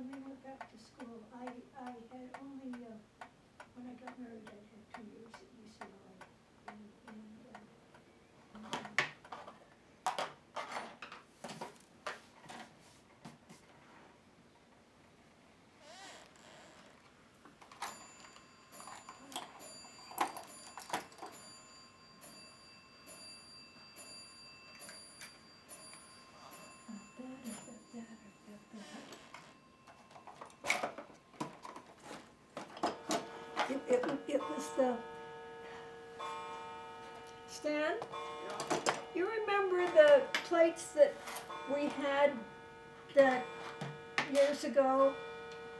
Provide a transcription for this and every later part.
when we went back to school, I had only, when I got married, I had 2 years at UCLA. It was the, Stan, you remember the plates that we had that years ago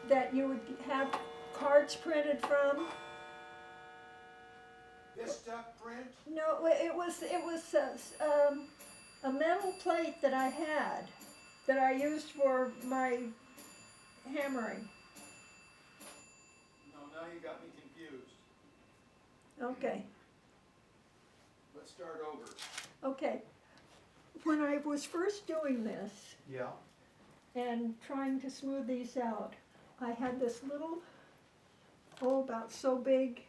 that you would have cards printed from? This stuff print? No, it was a metal plate that I had that I used for my hammering. No, now you got me confused. Okay. Let's start over. Okay. When I was first doing this Yeah. and trying to smooth these out, I had this little, about so big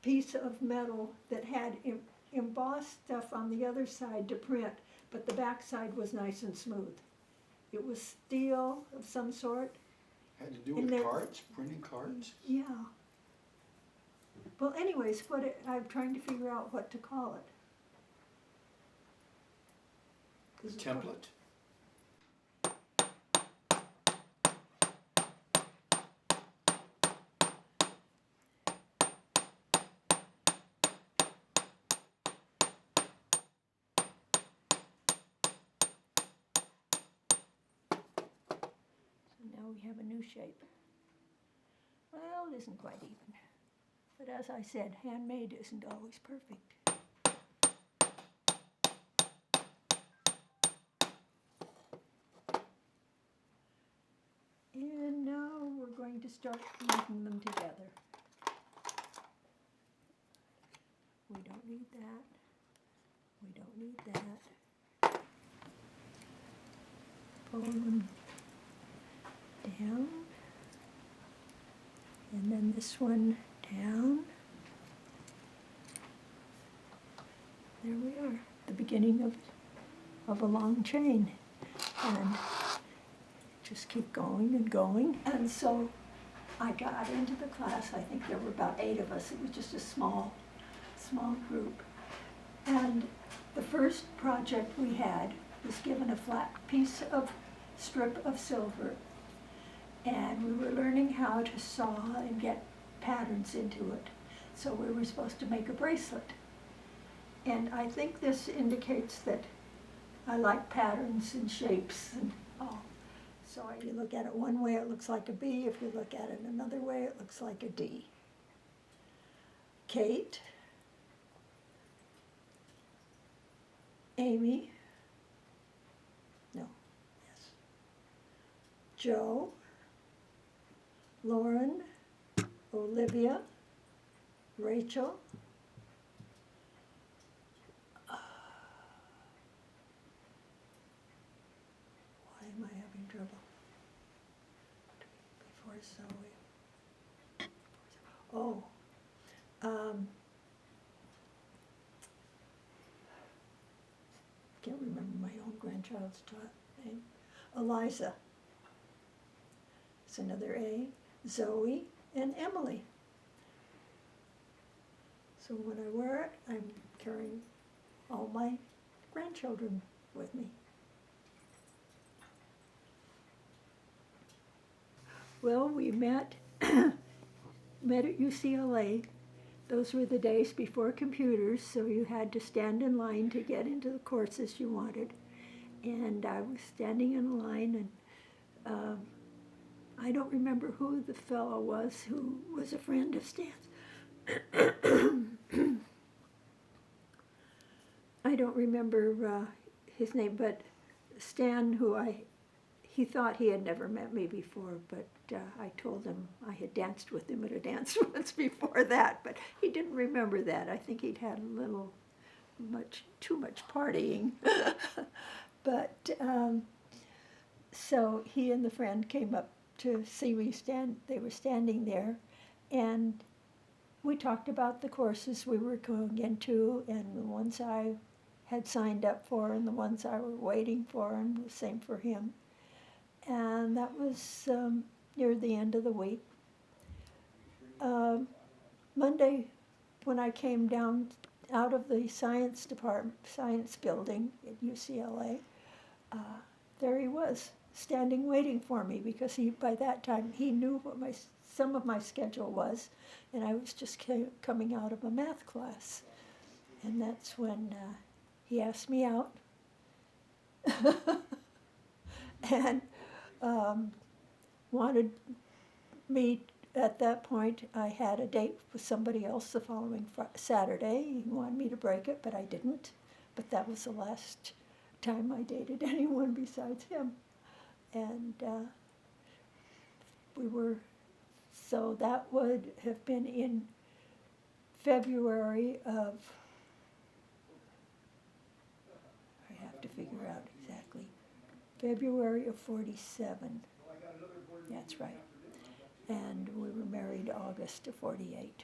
piece of metal that had embossed stuff on the other side to print, but the back side was nice and smooth. It was steel of some sort. Had to do And with there- cards, printing cards? Yeah. Well, anyways, I'm trying to figure out what to call it. A template? So now we have a new shape. Well, it isn't quite even. But as I said, handmade isn't always perfect. And now we're going to start linking them together. We don't need that. We don't need that. Pull them down. And then this one down. There we are, the beginning of a long chain. And just keep going and going. And so I got into the class. I think there were about 8 of us. It was just a small group. And the first project we had was given a flat piece of strip of silver. And we were learning how to saw and get patterns into it. So we were supposed to make a bracelet. And I think this indicates that I like patterns and shapes and all. So if you look at it one way, it looks like a B. If you look at it another way, it looks like a D. Kate, Amy, no, yes, Joe, Lauren, Olivia, Rachel, why am I having trouble? Before Zoe. Oh, can't remember my own grandchild's name. Eliza. It's another A. Zoe and Emily. So when I wear it, I'm carrying all my grandchildren with me. Well, we met at UCLA. Those were the days before computers, so you had to stand in line to get into the courses you wanted. And I was standing in line, and I don't remember who the fellow was who was a friend of Stan's. I don't remember his name, but Stan, he thought he had never met me before, but I told him I had danced with him at a dance once before that, but he didn't remember that. I think he'd had too much partying. But so he and the friend came up to see me stand. They were standing there, and we talked about the courses we were going into and the ones I had signed up for and the ones I were waiting for, and the same for him. And that was near the end of the week. Monday, when I came down out of the science building at UCLA, there he was, standing waiting for me, because by that time he knew what some of my schedule was, and I was just coming out of a math class. And that's when he asked me out. And wanted me, at that point, I had a date with somebody else the following Saturday. He wanted me to break it, but I didn't. But that was the last time I dated anyone besides him. And so that would have been in February of, I have to figure out exactly, February of 47. That's right. And we were married August of 48.